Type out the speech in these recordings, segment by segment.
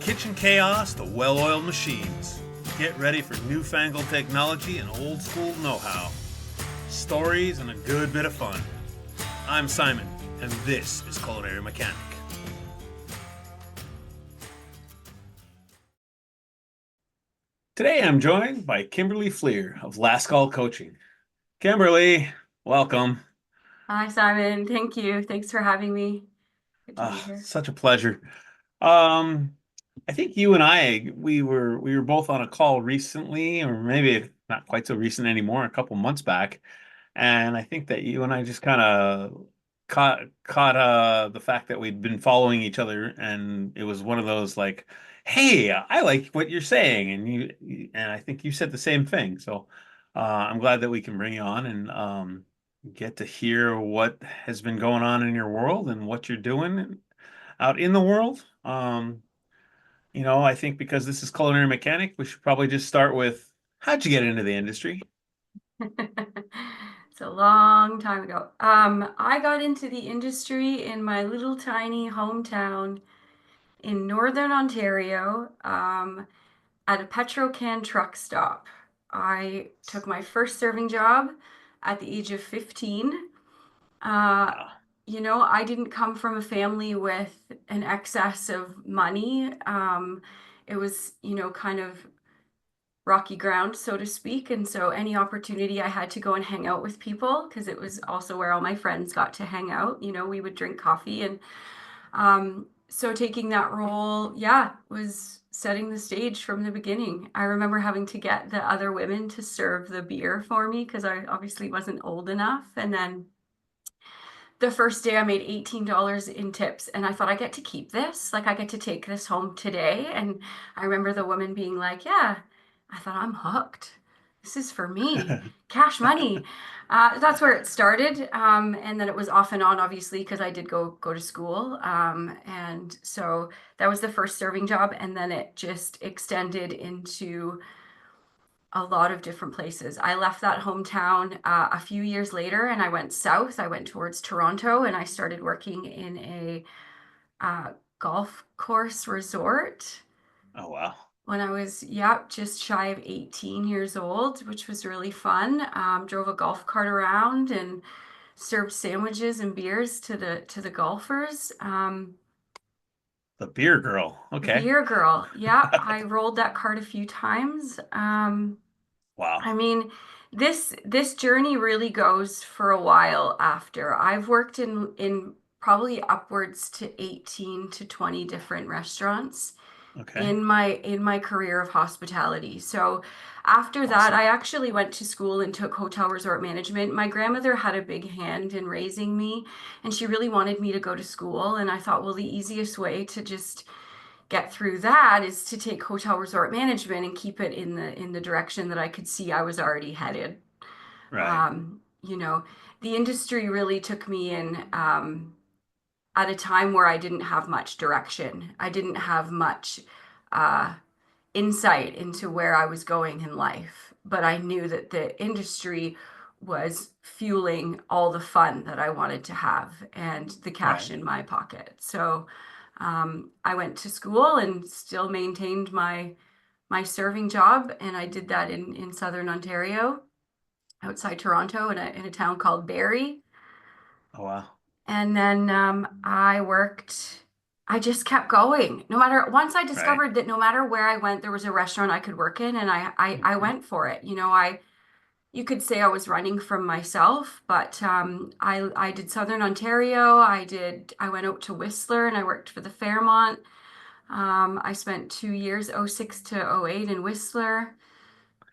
kitchen chaos to well-oiled machines. Get ready for newfangled technology and old-school know-how. Stories and a good bit of fun. I'm Simon, and this is Culinary Mechanic. Today I'm joined by Kimberly Flear of Last Call Coaching. Kimberly, welcome. Hi, Simon. Thank you. Thanks for having me. Good to be here. Such a pleasure. Um, I think you and I we were both on a call recently, or maybe not quite so recent anymore, a couple months back. And I think that you and I just kind of caught the fact that we'd been following each other, and it was one of those like, "Hey, I like what you're saying," and and I think you said the same thing. So I'm glad that we can bring you on and get to hear what has been going on in your world and what you're doing out in the world. I think because this is Culinary Mechanic, we should probably just start with how'd you get into the industry? It's a long time ago. I got into the industry in my little tiny hometown in Northern Ontario, at a Petrocan truck stop. I took my first serving job at the age of 15. Uh, Wow. I didn't come from a family with an excess of money. It was, kind of rocky ground, so to speak. And so any opportunity I had to go and hang out with people, because it was also where all my friends got to hang out, we would drink coffee. And so taking that role, yeah, was setting the stage from the beginning. I remember having to get the other women to serve the beer for me because I obviously wasn't old enough. And then the first day I made $18 in tips and I thought I get to keep this. Like I get to take this home today. And I remember the woman being like, yeah, I thought I'm hooked. This is for me. Cash money. That's where it started. And then it was off and on, obviously, because I did go to school. And so that was the first serving job. And then it just extended into a lot of different places. I left that hometown a few years later and I went south. I went towards Toronto and I started working in a golf course resort Oh, wow. when I was, yeah, just shy of 18 years old, which was really fun. Drove a golf cart around and served sandwiches and beers to the golfers. The beer girl. Okay. Beer girl, yeah, I rolled that cart a few times. Wow. I mean, this journey really goes for a while after. I've worked in probably upwards to 18 to 20 different restaurants Okay. in my career of hospitality. So after that, Awesome. I actually went to school and took hotel resort management. My grandmother had a big hand in raising me, and she really wanted me to go to school. And I thought, well, the easiest way to just get through that is to take hotel resort management and keep it in the direction that I could see I was already headed. Right. The industry really took me in at a time where I didn't have much direction. I didn't have much uh, insight into where I was going in life, but I knew that the industry was fueling all the fun that I wanted to have and the cash Right. in my pocket. So I went to school and still maintained my serving job, and I did that in Southern Ontario, outside Toronto, in a town called Barrie. Oh, wow. And then I just kept going. Once I Right. discovered that no matter where I went, there was a restaurant I could work in, and I Mhm. went for it. You could say I was running from myself, but I did Southern Ontario. I went out to Whistler and I worked for the Fairmont. I spent 2 years, '06 to '08 in Whistler.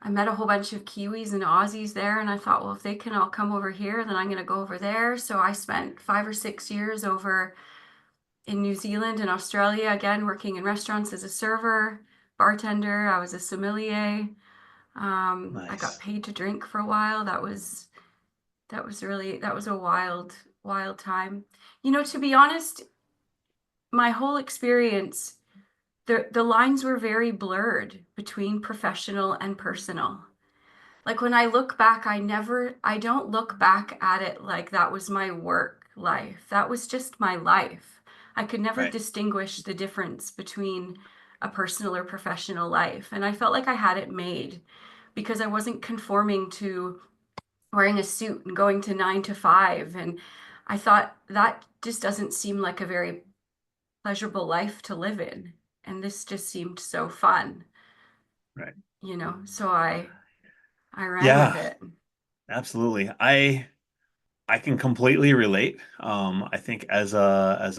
I met a whole bunch of Kiwis and Aussies there, and I thought, well, if they can all come over here, then I'm going to go over there. So I spent 5 or 6 years over in New Zealand and Australia, again, working in restaurants as a server, bartender. I was a sommelier. I got Nice. paid to drink for a while. That was a wild, wild time. To be honest, my whole experience, the lines were very blurred between professional and personal. Like when I look back, I don't look back at it like that was my work life. That was just my life. I could never Right. distinguish the difference between a personal or professional life. And I felt like I had it made because I wasn't conforming to wearing a suit and going to 9 to 5. And I thought that just doesn't seem like a very pleasurable life to live in. And this just seemed so fun, Right. so I ran with Yeah, it. absolutely. I can completely relate. I think as a as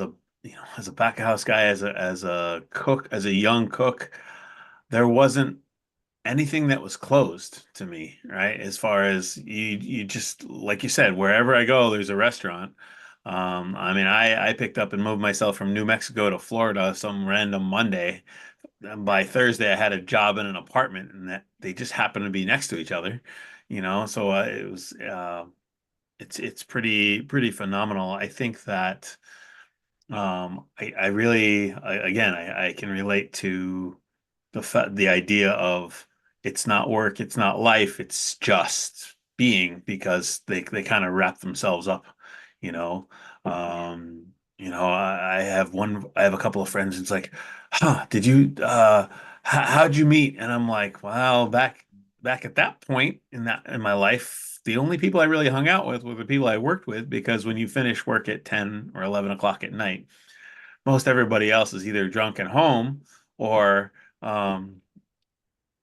a back of house guy, as a cook, as a young cook, there wasn't anything that was closed to me, right? As far as you just like you said, wherever I go, there's a restaurant. I mean, I picked up and moved myself from New Mexico to Florida some random Monday. And by Thursday, I had a job in an apartment, and that they just happened to be next to each other, you know. So it was it's pretty phenomenal. I think that I really again I can relate to the idea of it's not work, it's not life, it's just being because they kind of wrap themselves up, you know. Yeah. I have a couple of friends. It's like, huh, did you how'd you meet? And I'm like, well, back at that point in my life, the only people I really hung out with were the people I worked with because when you finish work at 10 or 11 o'clock at night, most everybody else is either drunk at home or um,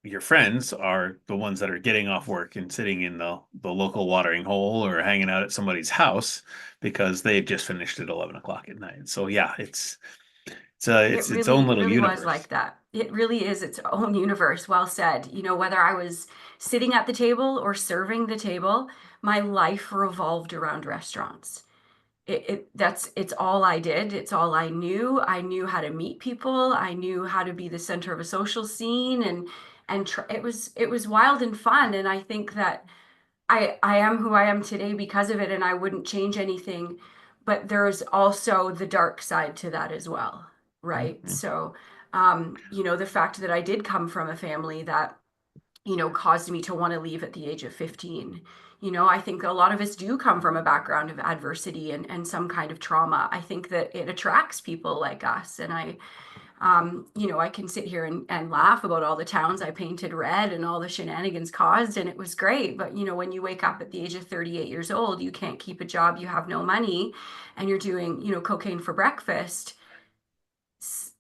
your friends are the ones that are getting off work and sitting in the local watering hole or hanging out at somebody's house because they've just finished at 11 o'clock at night. So yeah, It it's its own really, little really was universe. like that. It really is its own universe. Well said. Whether I was sitting at the table or serving the table, my life revolved around restaurants. It's all I did. It's all I knew. I knew how to meet people. I knew how to be the center of a social scene, it was wild and fun. And I think that I am who I am today because of it, and I wouldn't change anything. But there's also the dark side to that as well, right? Mhm. So, the fact that I did come from a family that, caused me to want to leave at the age of 15. I think a lot of us do come from a background of adversity and some kind of trauma. I think that it attracts people like us. And I can sit here and laugh about all the towns I painted red and all the shenanigans caused, and it was great. But, when you wake up at the age of 38 years old, you can't keep a job, you have no money, and you're doing, cocaine for breakfast.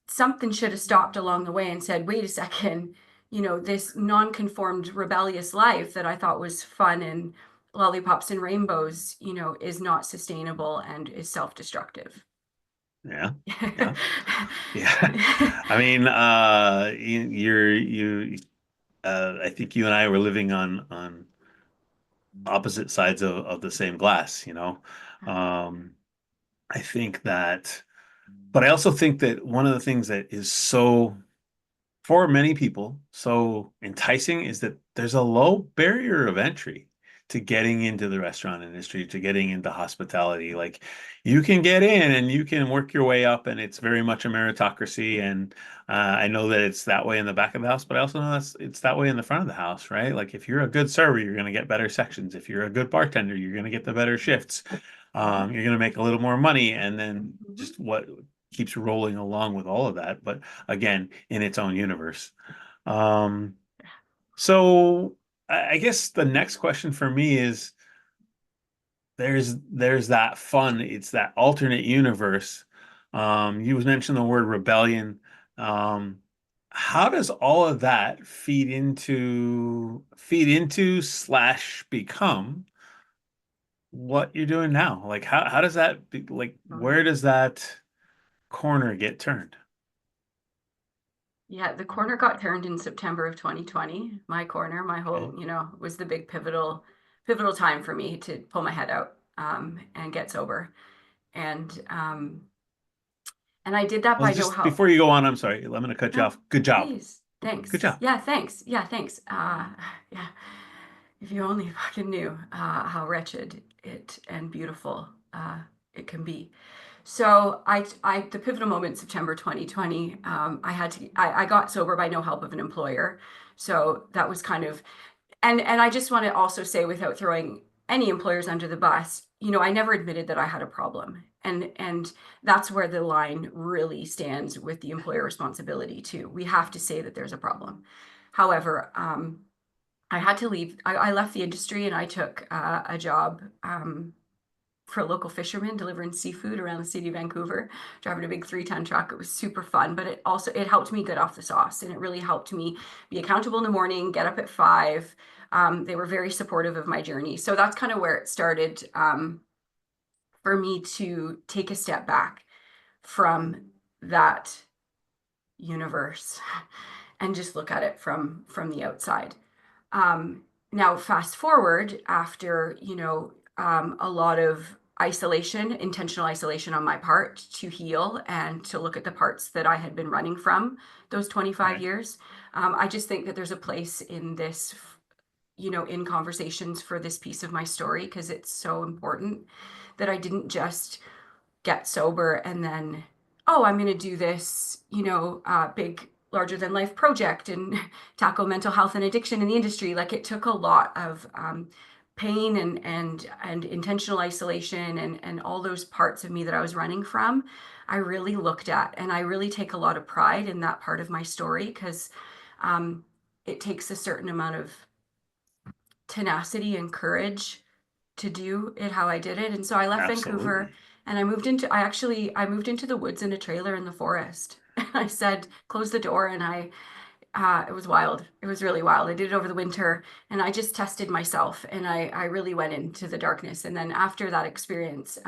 Something should have stopped along the way and said, wait a second, this non-conformed rebellious life that I thought was fun and lollipops and rainbows, is not sustainable and is self-destructive. Yeah, yeah, yeah. I mean, I think you and I were living on opposite sides of the same glass, you know. Um, I think that, but I also think that one of the things that is so, for many people, so enticing is that there's a low barrier of entry to getting into the restaurant industry, to getting into hospitality. Like you can get in and you can work your way up, and it's very much a meritocracy. And I know that it's that way in the back of the house, but I also know it's that way in the front of the house, right? Like if you're a good server, you're going to get better sections. If you're a good bartender, you're going to get the better shifts. You're going to make a little more money, and then Mhm. just what keeps rolling along with all of that. But again, in its own universe. Um, so I guess the next question for me is there's that fun, it's that alternate universe. You mentioned the word rebellion. Um, how does all of that feed into slash become what you're doing now? Like how does that be, like where Totally. does that corner get turned? Yeah, the corner got turned in September of 2020. My corner, my Okay. whole, was the big pivotal time for me to pull my head out, and get sober. And I did that Well, by no just help. before you go on, I'm sorry, I'm going to cut you No, off. Good job. please. Good Thanks. job. Yeah, thanks. Yeah, thanks. Yeah. If you only fucking knew how wretched it and beautiful it can be. So the pivotal moment, September 2020. I got sober by no help of an employer. So that was kind of, and I just want to also say, without throwing any employers under the bus, I never admitted that I had a problem. And that's where the line really stands with the employer responsibility too. We have to say that there's a problem. However, I had to leave. I left the industry and I took a job for a local fisherman delivering seafood around the city of Vancouver, driving a big 3-ton truck. It was super fun, but it helped me get off the sauce, and it really helped me be accountable in the morning, get up at 5. They were very supportive of my journey. So that's kind of where it started, for me to take a step back from that universe and just look at it from the outside. Now, fast forward after, a lot of isolation, intentional isolation on my part to heal and to look at the parts that I had been running from those 25 Right. years. I just think that there's a place in this, in conversations for this piece of my story because it's so important that I didn't just get sober and then, oh, I'm going to do this, big, larger than life project and tackle mental health and addiction in the industry. Like it took a lot of pain and intentional isolation and all those parts of me that I was running from. I really looked at, and I really take a lot of pride in that part of my story because um, it takes a certain amount of tenacity and courage to do it how I did it. And so I left Vancouver Absolutely. and I moved into the woods in a trailer in the forest. I said, close the door. And it was wild. It was really wild. I did it over the winter and I just tested myself and I really went into the darkness. And then after that experience,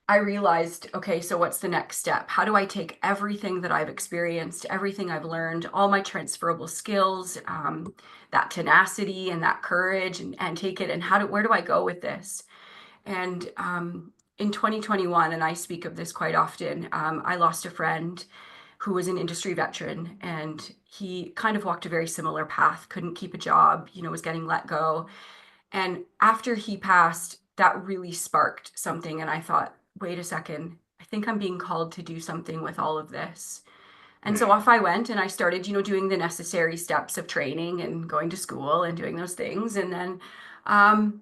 I realized, okay, so what's the next step? How do I take everything that I've experienced, everything I've learned, all my transferable skills, that tenacity and that courage, and take it, and where do I go with this? And in 2021, and I speak of this quite often, I lost a friend who was an industry veteran, and he kind of walked a very similar path, couldn't keep a job, was getting let go. And after he passed, that really sparked something. And I thought, wait a second, I think I'm being called to do something with all of this. And so Right. off I went and I started, doing the necessary steps of training and going to school and doing those things. And then um,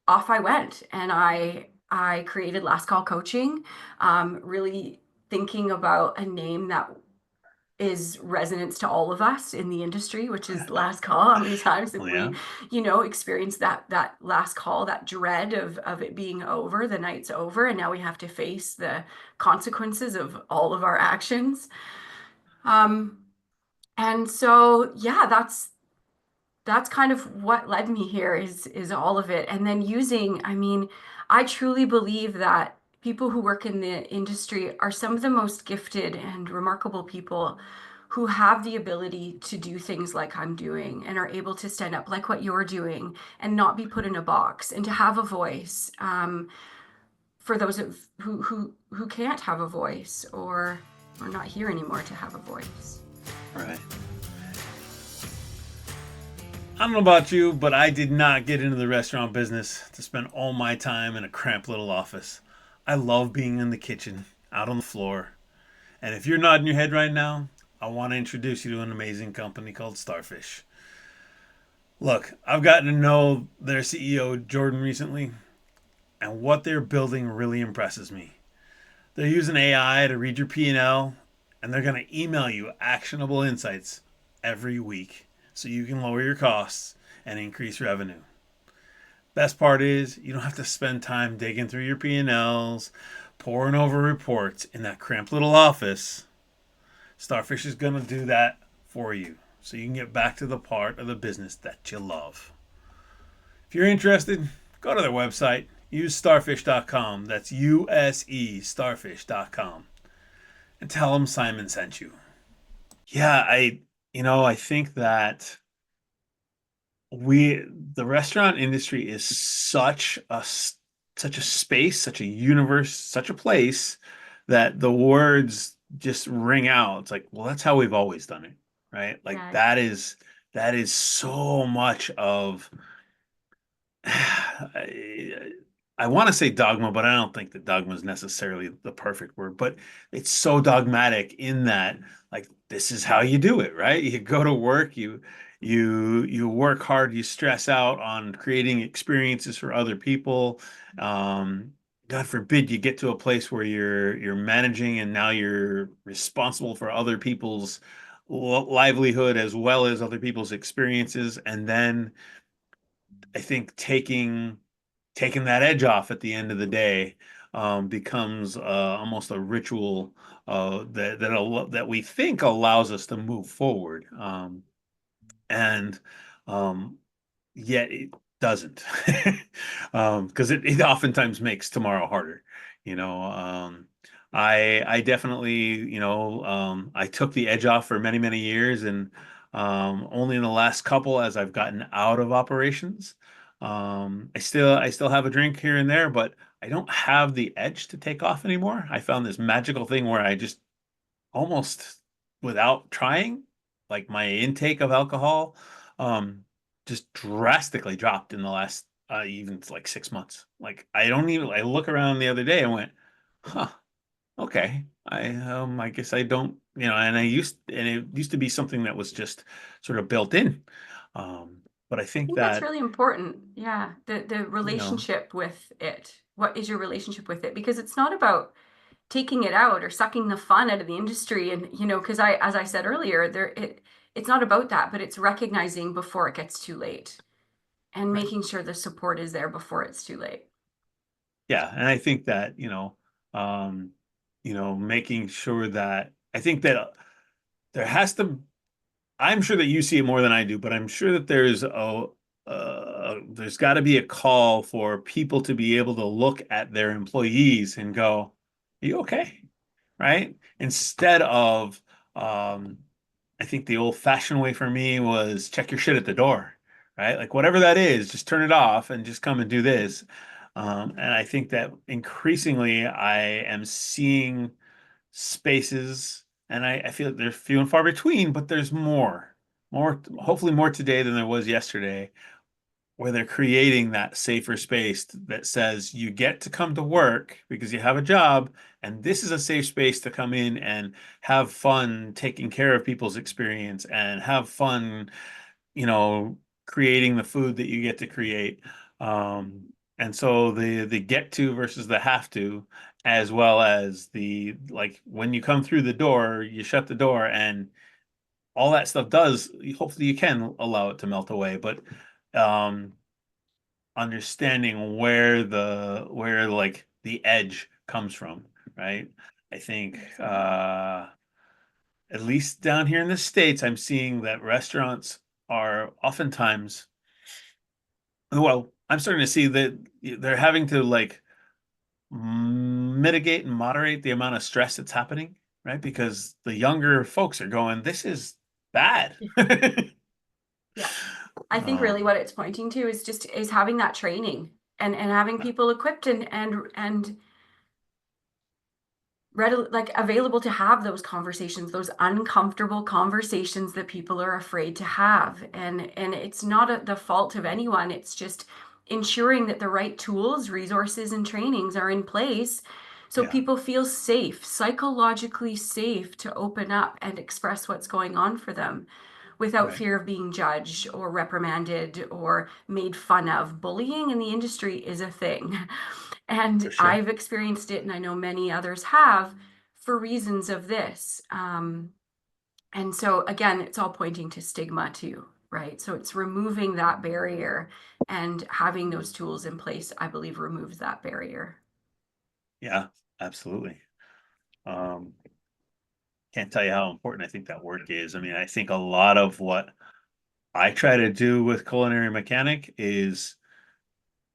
off I went and I created Last Call Coaching, really thinking about a name that is resonance to all of us in the industry, which is last call. How many times have we, Yeah. experienced that last call, that dread of it being over, the night's over, and now we have to face the consequences of all of our actions. Um, and so yeah, that's kind of what led me here is all of it. And then I mean, I truly believe that people who work in the industry are some of the most gifted and remarkable people who have the ability to do things like I'm doing and are able to stand up like what you're doing and not be put in a box and to have a voice, for those who can't have a voice or not here anymore to have a voice. Right. I don't know about you, but I did not get into the restaurant business to spend all my time in a cramped little office. I love being in the kitchen, out on the floor. And if you're nodding your head right now, I want to introduce you to an amazing company called Starfish. Look, I've gotten to know their CEO, Jordan, recently, and what they're building really impresses me. They're using AI to read your P&L, and they're going to email you actionable insights every week so you can lower your costs and increase revenue. Best part is you don't have to spend time digging through your P&Ls, poring over reports in that cramped little office. Starfish is going to do that for you so you can get back to the part of the business that you love. If you're interested, go to their website, use starfish.com. That's USE starfish.com. And tell them Simon sent you. Yeah, I think that the restaurant industry is such a space, such a universe, such a place that the words just ring out. It's like, well, that's how we've always done it, right? Like Yeah. that is so much of I want to say dogma, but I don't think that dogma is necessarily the perfect word. But it's so dogmatic in that, like, this is how you do it, right? You go to work, You work hard, you stress out on creating experiences for other people. Um, God forbid you get to a place where you're managing and now you're responsible for other people's livelihood as well as other people's experiences. And then I think taking that edge off at the end of the day becomes almost a ritual that we think allows us to move forward. And um, yet it doesn't because it oftentimes makes tomorrow harder. You know, I definitely, I took the edge off for many, many years, and only in the last couple, as I've gotten out of operations, I still have a drink here and there, but I don't have the edge to take off anymore. I found this magical thing where I just almost without trying, like my intake of alcohol, um, just drastically dropped in the last even like 6 months. Like I look around the other day and went, huh, okay. I guess I don't, and it used to be something that was just sort of built in. But I I think think that's that, really important. Yeah, the you know, relationship with it. What is your relationship with it? Because it's not about taking it out or sucking the fun out of the industry. And because as I said earlier, it's not about that, but it's recognizing before it gets too late and right. making sure the support is there before it's too late. Yeah, and I think that, um, making sure that I think that there has to I'm sure that you see it more than I do, but I'm sure that there's got to be a call for people to be able to look at their employees and go, "Are you okay?" Right? Instead of, um, I think the old-fashioned way for me was check your shit at the door, right? Like whatever that is, just turn it off and just come and do this. And I think that increasingly I am seeing spaces, and I feel like they're few and far between, but there's more, hopefully more today than there was yesterday, where they're creating that safer space that says you get to come to work because you have a job, and this is a safe space to come in and have fun taking care of people's experience and have fun, you know, creating the food that you get to create. And so the get to versus the have to, as well as the like when you come through the door, you shut the door and all that stuff does, hopefully you can allow it to melt away, but um understanding where like the edge comes from, right? I think at least down here in the States, I'm seeing that restaurants are oftentimes, well, I'm starting to see that they're having to like mitigate and moderate the amount of stress that's happening, right? Because the younger folks are going, this is bad. Yeah. I think really Um, what it's pointing to is having that training and having people equipped and readily like available to have those conversations, those uncomfortable conversations that people are afraid to have. And it's not the fault of anyone. It's just ensuring that the right tools, resources, and trainings are in place so yeah, people feel safe, psychologically safe to open up and express what's going on for them without right, fear of being judged or reprimanded or made fun of. Bullying in the industry is a thing. for And sure. I've experienced it, and I know many others have for reasons of this. And so, again, it's all pointing to stigma too, right? So it's removing that barrier and having those tools in place, I believe, removes that barrier. Yeah, absolutely. Um, can't tell you how important I think that work is. I mean, I think a lot of what I try to do with culinary mechanic is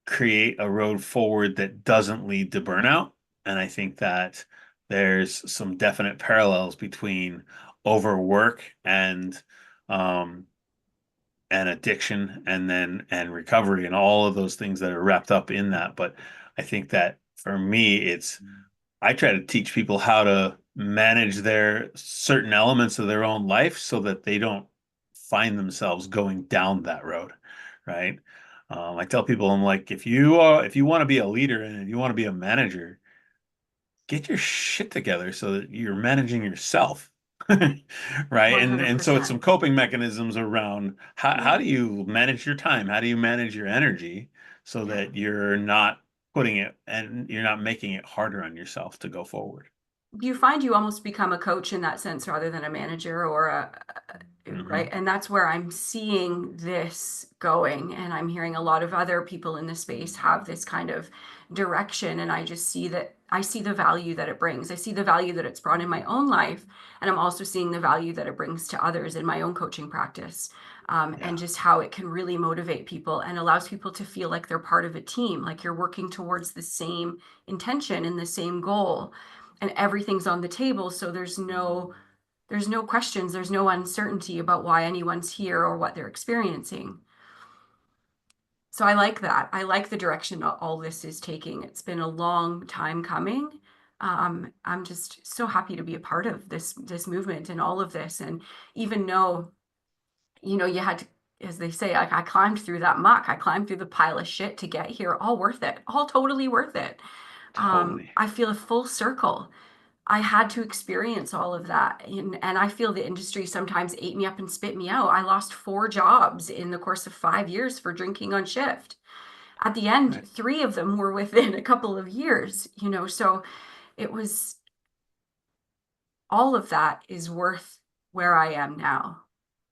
create a road forward that doesn't lead to burnout. And I think that there's some definite parallels between overwork um and addiction and recovery and all of those things that are wrapped up in that. But I think that for me, I try to teach people how to manage their certain elements of their own life so that they don't find themselves going down that road, right? I tell people, I'm like, if you want to be a leader and you want to be a manager, get your shit together so that you're managing yourself. Right? And so it's 100%. some coping mechanisms around how Yeah. do you manage your time? How do you manage your energy so Yeah. that you're not putting it and you're not making it harder on yourself to go forward? You find you almost become a coach in that sense rather than a manager or right? Hmm. And that's where I'm seeing this going. And I'm hearing a lot of other people in the space have this kind of direction. And I just see that I see the value that it brings. I see the value that it's brought in my own life. And I'm also seeing the value that it brings to others in my own coaching practice. And Yeah. just how it can really motivate people and allows people to feel like they're part of a team, like you're working towards the same intention and the same goal, and everything's on the table, so there's no questions, there's no uncertainty about why anyone's here or what they're experiencing. So I like that. I like the direction all this is taking. It's been a long time coming. I'm just so happy to be a part of this movement and all of this, and even know, you had to, as they say, like I climbed through that muck, I climbed through the pile of shit to get here, all worth it, all totally worth it. Totally. I feel a full circle. I had to experience all of that. And I feel the industry sometimes ate me up and spit me out. I lost 4 jobs in the course of 5 years for drinking on shift. At the Right. end, 3 of them were within a couple of years. So it was all of that is worth where I am now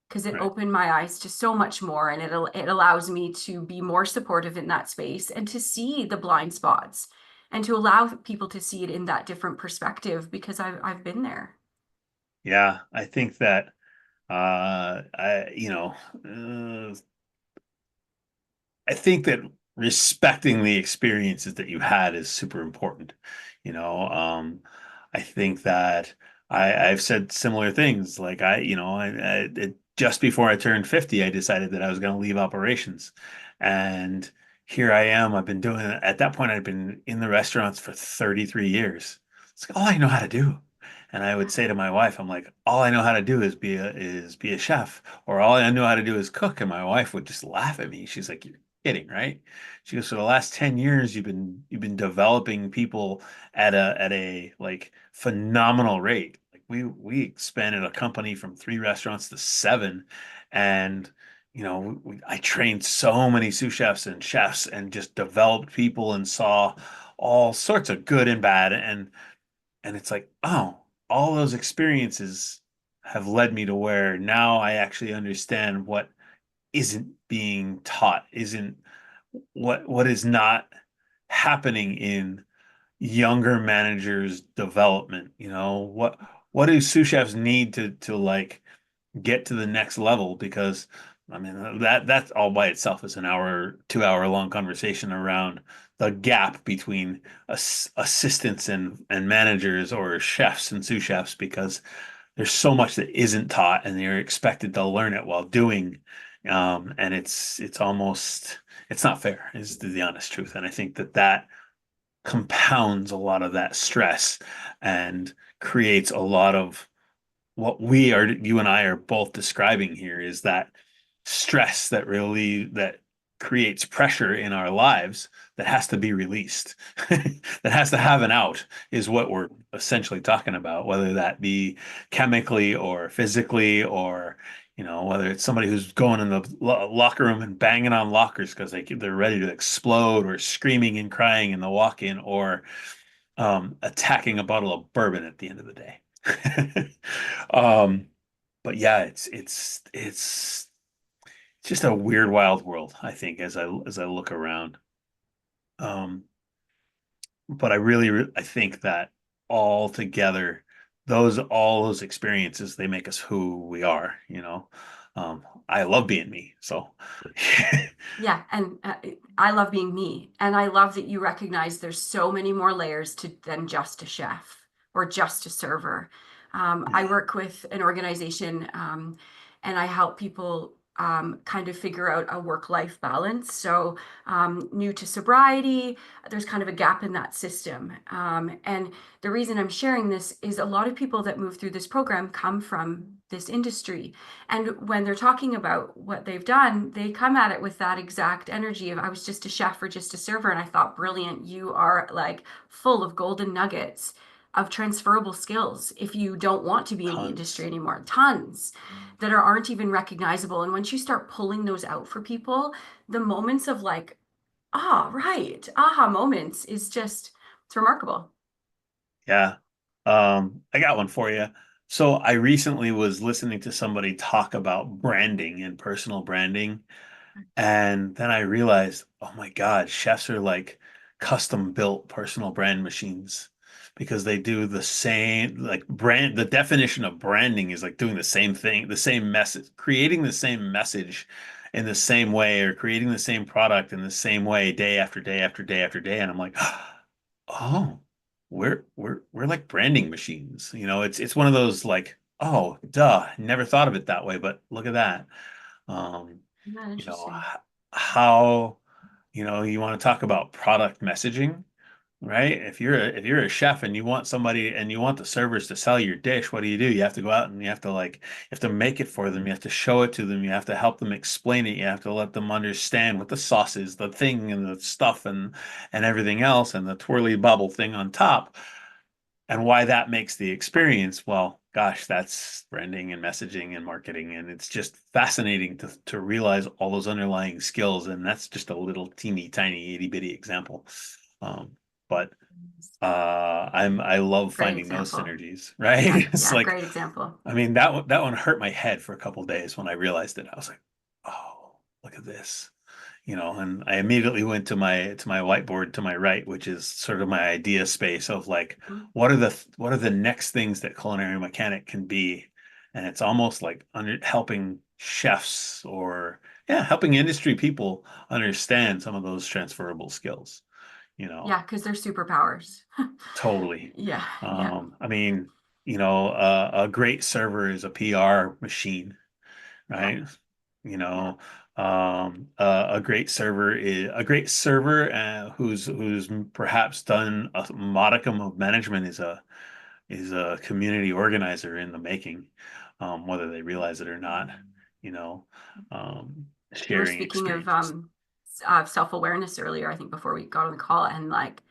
because it Right. opened my eyes to so much more, and it allows me to be more supportive in that space and to see the blind spots and to allow people to see it in that different perspective because I've been there. Yeah. I think that I you know I think that respecting the experiences that you had is super important. I think that I've said similar things. Like just before I turned 50, I decided that I was going to leave operations. And here I am. I've been doing it. At that point, I'd been in the restaurants for 33 years. It's like all I know how to do. And I would say to my wife, I'm like, all I know how to do is be a chef, or all I know how to do is cook. And my wife would just laugh at me. She's like, kidding, right? She goes, for the last 10 years, you've been developing people at a like phenomenal rate. Like we expanded a company from 3 restaurants to 7. And I trained so many sous chefs and chefs and just developed people and saw all sorts of good and bad. And it's like, oh, all those experiences have led me to where now I actually understand what isn't being taught, isn't what is not happening in younger managers' development. What do sous chefs need to like get to the next level? Because I mean that's all by itself is an hour, 2 hour long conversation around the gap between assistants and managers or chefs and sous chefs because there's so much that isn't taught and you're expected to learn it while doing. And it's almost it's not fair is the honest truth. And I think that compounds a lot of that stress and creates a lot of what you and I are both describing here is that stress that creates pressure in our lives that has to be released, that has to have an out, is what we're essentially talking about, whether that be chemically or physically, or whether it's somebody who's going in the locker room and banging on lockers because they're ready to explode, or screaming and crying in the walk-in, or attacking a bottle of bourbon at the end of the day. Um, but yeah, it's just a weird, wild world, I think, as I look around. Um, but I think that all together, all those experiences, they make us who we are. I love being me. So Yeah, and I love being me, and I love that you recognize there's so many more layers to than just a chef or just a server. I yeah, work with an organization, and I help people kind of figure out a work-life balance. So, new to sobriety, there's kind of a gap in that system. And the reason I'm sharing this is a lot of people that move through this program come from this industry. And when they're talking about what they've done, they come at it with that exact energy of, I was just a chef or just a server. And I thought, brilliant, you are like full of golden nuggets. of transferable skills if you don't want to be in the industry Tons. anymore. Tons that aren't even recognizable. And once you start pulling those out for people, the moments of like, ah, right, aha moments is just, it's remarkable. Yeah. I got one for you. So I recently was listening to somebody talk about branding and personal branding. And then I realized, oh my God, chefs are like custom built personal brand machines because they do the same, like brand, the definition of branding is like doing the same thing, the same message, creating the same message in the same way or creating the same product in the same way day after day after day after day. And I'm like, oh, we're like branding machines. It's one of those like, oh, duh, never thought of it that way, but look at that. Um, Isn't that you know, interesting? how, you want to talk about product messaging, right? If you're a chef and you want somebody and you want the servers to sell your dish, what do? You have to go out and you have to like, you have to make it for them. You have to show it to them. You have to help them explain it. You have to let them understand what the sauce is, the thing and the stuff and everything else and the twirly bubble thing on top and why that makes the experience, well, gosh, that's branding and messaging and marketing. And it's just fascinating to realize all those underlying skills. And that's just a little teeny tiny itty bitty example. Um, but I love Great finding those example. synergies, Yeah, right? It's yeah, like, great example. I mean, that one hurt my head for a couple of days when I realized it. I was like, oh, look at this. And I immediately went to my whiteboard to my right, which is sort of my idea space of like, what are the next things that culinary mechanic can be? And it's almost like helping chefs or yeah, helping industry people understand some of those transferable skills, you know, Yeah, because they're superpowers. totally. Yeah, yeah, I mean, a great server is a PR machine, yeah, right? You yeah. know, a great server who's perhaps done a modicum of management is a community organizer in the making, whether they realize it or not. You know, We were sharing speaking of experiences. self-awareness earlier, I think before we got on the call, and like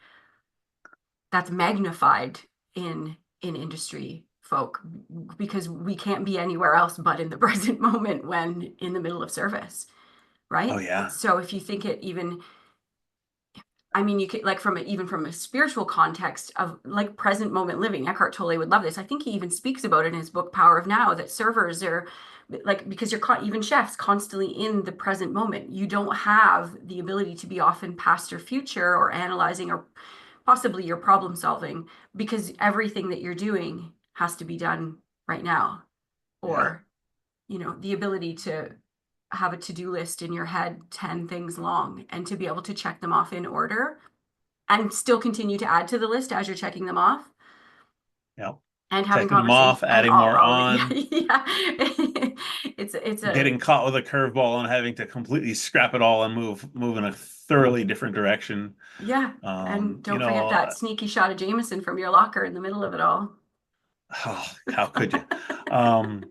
that's magnified in industry folk because we can't be anywhere else but in the present moment when in the middle of service, Oh right? yeah, So if you think it even, I mean, you could like even from a spiritual context of like present moment living. Eckhart Tolle would love this. I think he even speaks about it in his book Power of Now that servers are like because you're even chefs constantly in the present moment. You don't have the ability to be often past or future or analyzing or possibly your problem solving because everything that you're doing has to be done right now. yeah, Or the ability to have a to-do list in your head 10 things long and to be able to check them off in order and still continue to add to the list as you're checking them off yeah. and having Checking them conversation off, and adding more all yeah, on, yeah. It's a getting caught with a curveball and having to completely scrap it all and move in a thoroughly different direction. yeah. Um, And you don't forget know, that sneaky shot of Jameson from your locker in the middle of it all. oh, how could you? Um,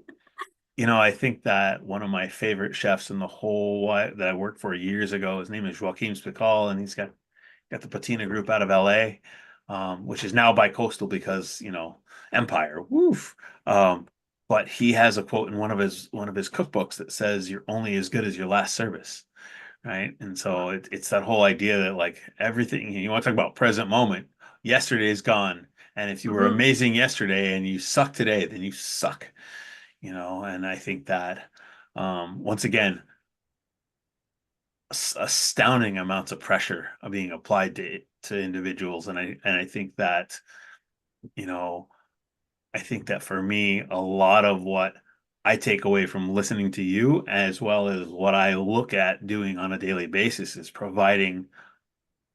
I think that one of my favorite chefs in the whole that I worked for years ago, his name is Joaquin Spical, and he's got the Patina Group out of LA, which is now bi-coastal because, Empire. Woof. Um, but he has a quote in one of his cookbooks that says, "You're only as good as your last service." Right. And so it's that whole idea that like everything you want to talk about present moment, yesterday is gone. And if you were Mm-hmm. amazing yesterday and you suck today, then you suck, and I think that once again, astounding amounts of pressure are being applied to individuals. And I think that, you know, I think that for me, a lot of what I take away from listening to you, as well as what I look at doing on a daily basis, is providing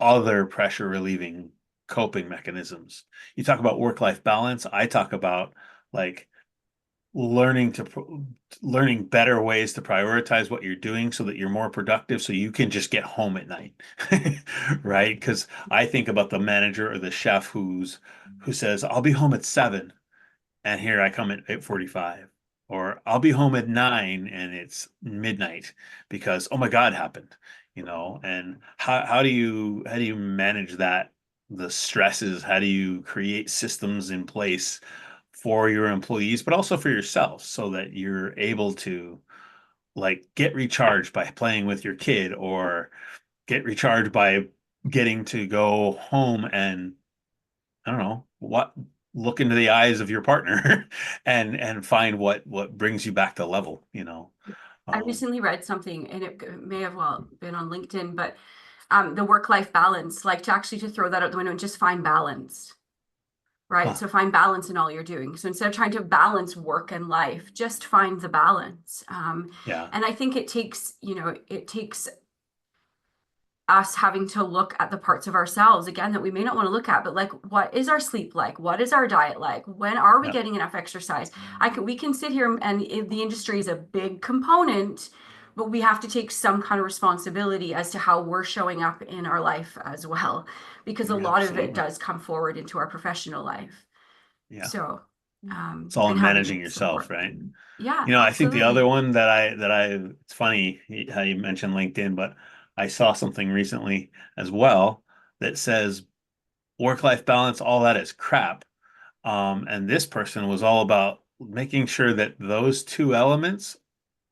other pressure relieving coping mechanisms. You talk about work-life balance. I talk about like learning better ways to prioritize what you're doing so that you're more productive so you can just get home at night. Right? Because I think about the manager or the chef who says, I'll be home at 7 and here I come at 8:45. Or I'll be home at 9 and it's midnight because oh my God happened, and how do you manage the stresses? How do you create systems in place for your employees, but also for yourself so that you're able to like get recharged by playing with your kid or get recharged by getting to go home and I don't know what look into the eyes of your partner and find what brings you back to level, you know. I Um, recently read something, and it may have well been on LinkedIn, but the work-life balance, like to actually to throw that out the window and just find balance, right? huh, So find balance in all you're doing. So instead of trying to balance work and life, just find the balance. yeah, And I think it takes, it takes us having to look at the parts of ourselves again that we may not want to look at, but like, what is our sleep like? What is our diet like? When are we yeah, getting enough exercise? We can sit here, and the industry is a big component, but we have to take some kind of responsibility as to how we're showing up in our life as well, because a lot of it absolutely. does come forward into our professional life. Yeah. So, It's all and in having managing good yourself, support. right? Yeah, You know, I think the absolutely. other one it's funny how you mentioned LinkedIn, but I saw something recently as well that says work-life balance, all that is crap. And this person was all about making sure that those two elements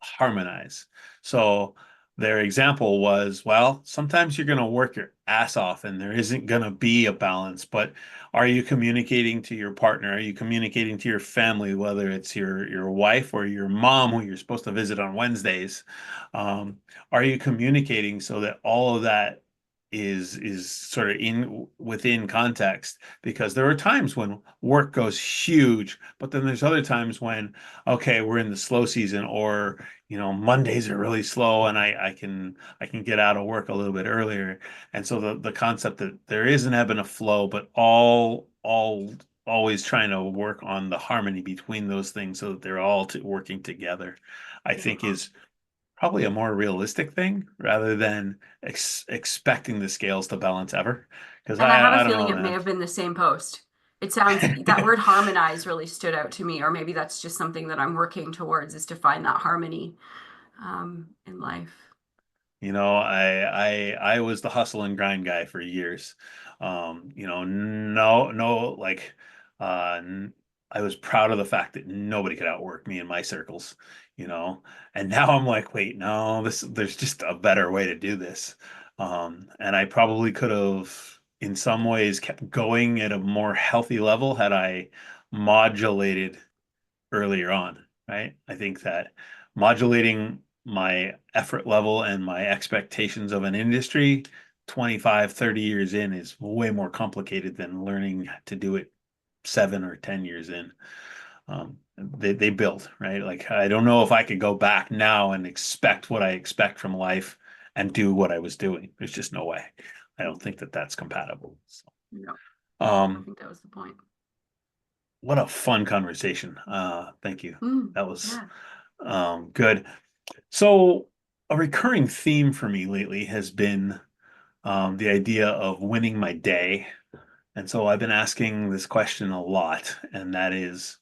harmonize. So their example was, well, sometimes you're going to work your ass off and there isn't going to be a balance, but are you communicating to your partner? Are you communicating to your family, whether it's your wife or your mom who you're supposed to visit on Wednesdays? Um, are you communicating so that all of that is sort of in within context? Because there are times when work goes huge, but then there's other times when, okay, we're in the slow season or Mondays are really slow and I can get out of work a little bit earlier. And so the concept that there is an ebb and a flow, but all always trying to work on the harmony between those things so that they're all working together, I Yeah. think is probably a more realistic thing rather than expecting the scales to balance ever. Because And I have a I don't feeling know, it may man. have been the same post. It sounds that word harmonize really stood out to me, or maybe that's just something that I'm working towards is to find that harmony in life. I was the hustle and grind guy for years. No, like, I was proud of the fact that nobody could outwork me in my circles, you know. And now I'm like, wait, no, there's just a better way to do this. And I probably could have, in some ways, kept going at a more healthy level had I modulated earlier on, right? I think that modulating my effort level and my expectations of an industry 25, 30 years in is way more complicated than learning to do it 7 or 10 years in. They build, right? Like I don't know if I could go back now and expect what I expect from life and do what I was doing. There's just no way. I don't think that that's compatible. So, No, I um, think that was the point. what a fun conversation. Thank you. That was Yeah. good. So, a recurring theme for me lately has been the idea of winning my day. And so I've been asking this question a lot, and that is,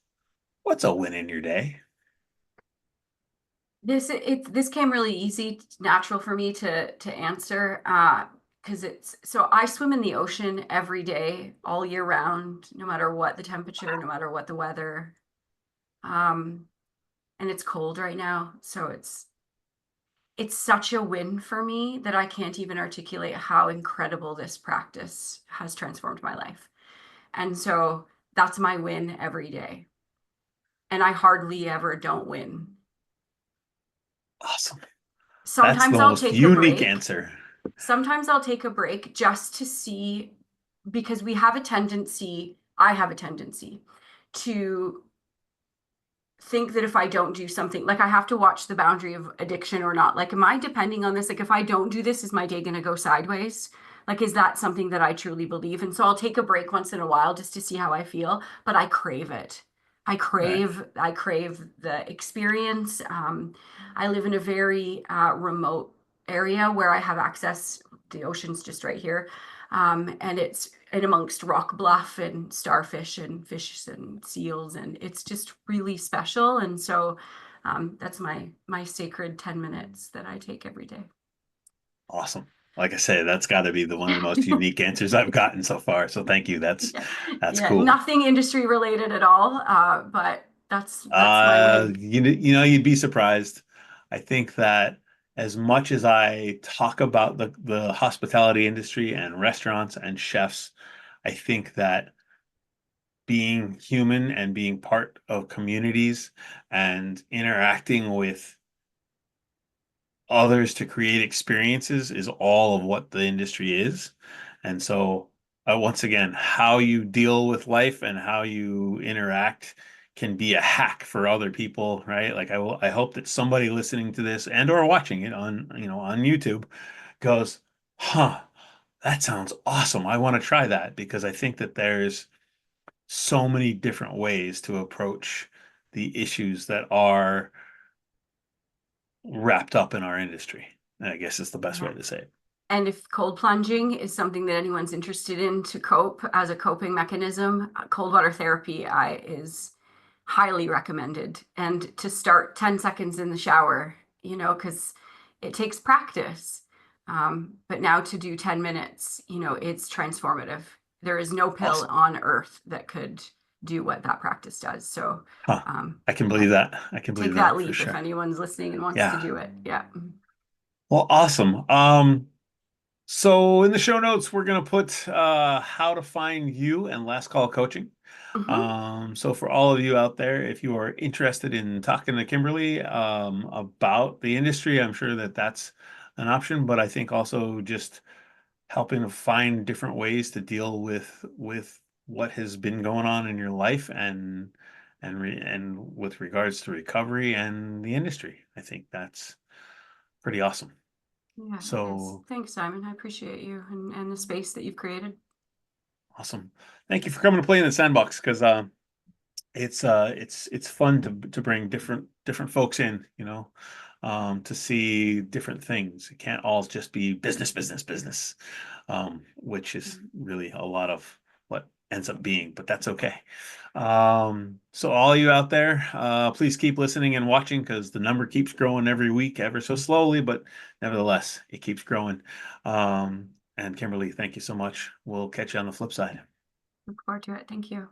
what's a win in your day? This came really easy, natural for me to answer because it's so I swim in the ocean every day, all year round, no matter what the temperature, no matter what the weather. Um, and it's cold right now, so it's such a win for me that I can't even articulate how incredible this practice has transformed my life. And so that's my win every day. And I hardly ever don't win. Awesome. That's the Sometimes I'll most take a unique break. answer. Sometimes I'll take a break just to see, because we have a tendency, I have a tendency to think that if I don't do something, like I have to watch the boundary of addiction or not. Like, am I depending on this? Like, if I don't do this, is my day going to go sideways? Like, is that something that I truly believe? And so I'll take a break once in a while just to see how I feel, but I crave it. Right. I crave the experience. I live in a very remote area where I have access. The ocean's just right here. And it's in amongst rock bluff and starfish and fish and seals, and it's just really special. And so that's my sacred 10 minutes that I take every day. Awesome. like I say, that's got to be the one of the most unique answers I've gotten so far. So thank you. Yeah, That's yeah, cool. nothing industry related at all, but that's my win. You'd be surprised. I think that as much as I talk about the hospitality industry and restaurants and chefs, I think that being human and being part of communities and interacting with others to create experiences is all of what the industry is. And so, once again, how you deal with life and how you interact can be a hack for other people, right? Like I hope that somebody listening to this and or watching it on, on YouTube goes, "Huh, that sounds awesome. I want to try that," because I think that there's so many different ways to approach the issues that are wrapped up in our industry. I guess is the best Yeah. way to say it. And if cold plunging is something that anyone's interested in to cope as a coping mechanism, cold water therapy is highly recommended. And to start 10 seconds in the shower, because it takes practice. But now to do 10 minutes, it's transformative. There is no pill Awesome. on earth that could do what that practice does. So Huh. um, I can I believe that. I can believe take that that for leap if sure. anyone's listening and wants to Yeah. do it. Yeah. Well, awesome. So in the show notes, we're gonna put how to find you and last call coaching. Hmm. So for all of you out there, if you are interested in talking to Kimberly about the industry, I'm sure that that's an option. But I think also just helping to find different ways to deal with what has been going on in your life and with regards to recovery and the industry. I think that's pretty awesome. Yeah, it is. So Thanks, Simon. I appreciate you and the space that you've created. awesome. Thank you for coming to play in the sandbox because it's fun to bring different folks in, to see different things. It can't all just be business, business, business, which is really a lot of what ends up being, but that's okay. So all you out there, please keep listening and watching because the number keeps growing every week, ever so slowly, but nevertheless, it keeps growing. And Kimberly, thank you so much. We'll catch you on the flip side. Look forward to it. Thank you.